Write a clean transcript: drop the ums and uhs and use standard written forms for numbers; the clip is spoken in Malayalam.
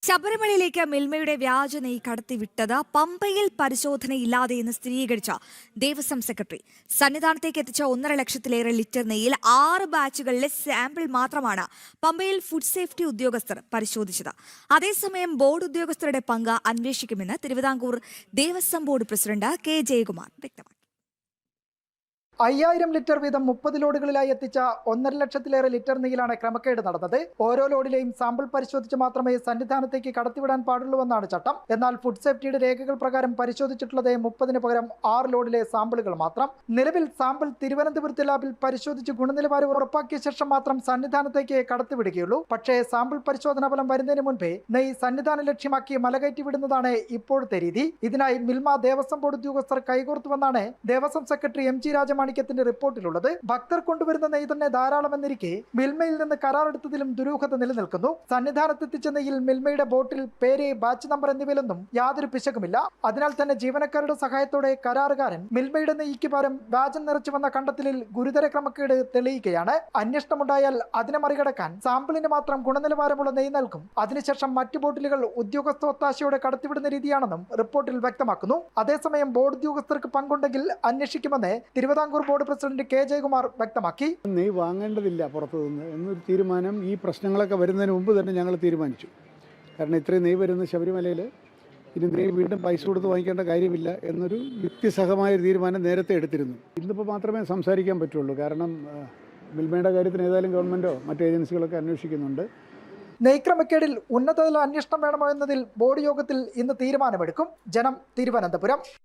ശബരിമലയിലേക്ക് മിൽമയുടെ വ്യാജ നെയ് കടത്തിവിട്ടത് പമ്പയിൽ പരിശോധനയില്ലാതെയെന്ന് സ്ഥിരീകരിച്ച ദേവസ്വം സെക്രട്ടറി. സന്നിധാനത്തേക്ക് എത്തിച്ച 1.5 ലക്ഷത്തിലേറെ ലിറ്റർ നെയ്യിൽ 6 ബാച്ചുകളിലെ സാമ്പിൾ മാത്രമാണ് പമ്പയിൽ ഫുഡ് സേഫ്റ്റി ഉദ്യോഗസ്ഥർ പരിശോധിച്ചത്. അതേസമയം ബോർഡ് ഉദ്യോഗസ്ഥരുടെ പങ്ക് അന്വേഷിക്കുമെന്ന് Thiruvithamkoor Devaswom board president K Jayakumar വ്യക്തമാക്കി. 5000 ലിറ്റർ വീതം 30 ലോഡുകളിലായി എത്തിച്ച 1.5 ലക്ഷത്തിലേറെ ലിറ്റർ നെയ്യിലാണ് ക്രമക്കേട് നടന്നത്. ഓരോ ലോഡിലെയും സാമ്പിൾ പരിശോധിച്ച് മാത്രമേ സന്നിധാനത്തേക്ക് കടത്തിവിടാൻ പാടുള്ളൂവെന്നാണ് ചട്ടം. എന്നാൽ ഫുഡ് സേഫ്റ്റിയുടെ രേഖകൾ പ്രകാരം പരിശോധിച്ചിട്ടുള്ളത് 30ന് പകരം 6 ലോഡിലെ സാമ്പിളുകൾ മാത്രം. നിലവിൽ സാമ്പിൾ തിരുവനന്തപുരത്തെ ലാബിൽ പരിശോധിച്ച് ഗുണനിലവാരം ഉറപ്പാക്കിയ ശേഷം മാത്രം സന്നിധാനത്തേക്ക് കടത്തിവിടുകയുള്ളൂ. പക്ഷേ സാമ്പിൾ പരിശോധനാ ഫലം വരുന്നതിന് മുൻപേ നെയ്യ് സന്നിധാനം ലക്ഷ്യമാക്കി മലകയറ്റി വിടുന്നതാണ് ഇപ്പോഴത്തെ രീതി. ഇതിനായി മിൽമ ദേവസ്വം ബോർഡ് ഉദ്യോഗസ്ഥർ കൈകോർത്തുവെന്നാണ് ദേവസ്വം സെക്രട്ടറി എം ജി രാജമാണിക്യത്തിന്റെ റിപ്പോർട്ടിലുള്ളത്. ഭക്തർ കൊണ്ടുവരുന്ന നെയ്യ് തന്നെ ധാരാളമെന്നിരിക്കെ മിൽമയിൽ നിന്ന് കരാറെടുത്തതിലും ദുരൂഹത നിലനിൽക്കുന്നു. സന്നിധാനത്തെത്തിച്ച നെയ്യിൽ മിൽമയുടെ ബോട്ടിൽ പേര്, ബാച്ച് നമ്പർ എന്നിവയിലൊന്നും യാതൊരു പിശകുമില്ല. അതിനാൽ തന്നെ ജീവനക്കാരുടെ സഹായത്തോടെ കരാറുകാരൻ മിൽമയുടെ നെയ്യ്ക്ക് പകരം വ്യാജം നിറച്ചുവെന്ന കണ്ടെത്തലിൽ ഗുരുതര ക്രമക്കേട് തെളിയിക്കുകയാണ്. അന്വേഷണമുണ്ടായാൽ അതിനെ മറികടക്കാൻ സാമ്പിളിന് മാത്രം ഗുണനിലവാരമുള്ള നെയ്യ് നൽകും. അതിനുശേഷം മറ്റു ബോട്ടിലുകൾ ഉദ്യോഗസ്ഥ ഒത്താശയോടെ കടത്തിവിടുന്ന രീതിയാണെന്നും റിപ്പോർട്ടിൽ വ്യക്തമാക്കുന്നു. അതേസമയം ബോർഡ് ഉദ്യോഗസ്ഥർക്ക് പങ്കുണ്ടെങ്കിൽ അന്വേഷിക്കുമെന്ന് Thiruvithamkoor board president K Jayakumar വ്യക്തമാക്കി. നെയ്യ് വാങ്ങേണ്ടതില്ല പുറത്തുനിന്ന് എന്നൊരു തീരുമാനം ഈ പ്രശ്നങ്ങളൊക്കെ വരുന്നതിന് മുമ്പ് തന്നെ ഞങ്ങൾ തീരുമാനിച്ചു. കാരണം ഇത്രയും നെയ്യ് വരുന്ന ശബരിമലയിൽ ഇനി നെയ്യ് വീണ്ടും പൈസ കൊടുത്ത് വാങ്ങിക്കേണ്ട കാര്യമില്ല എന്നൊരു യുക്തിസഹമായ ഒരു തീരുമാനം നേരത്തെ എടുത്തിരുന്നു. ഇന്നിപ്പോൾ മാത്രമേ സംസാരിക്കാൻ പറ്റുള്ളൂ. കാരണം മിൽമയുടെ കാര്യത്തിന് ഏതായാലും ഗവൺമെൻറ്റോ മറ്റ് ഏജൻസികളൊക്കെ അന്വേഷിക്കുന്നുണ്ട്. നെയ്ക്രമക്കേടിൽ ഉന്നതതല അന്വേഷണം വേണമോ എന്നതിൽ ബോർഡ് യോഗത്തിൽ ഇന്ന് തീരുമാനമെടുക്കും. ജനം, തിരുവനന്തപുരം.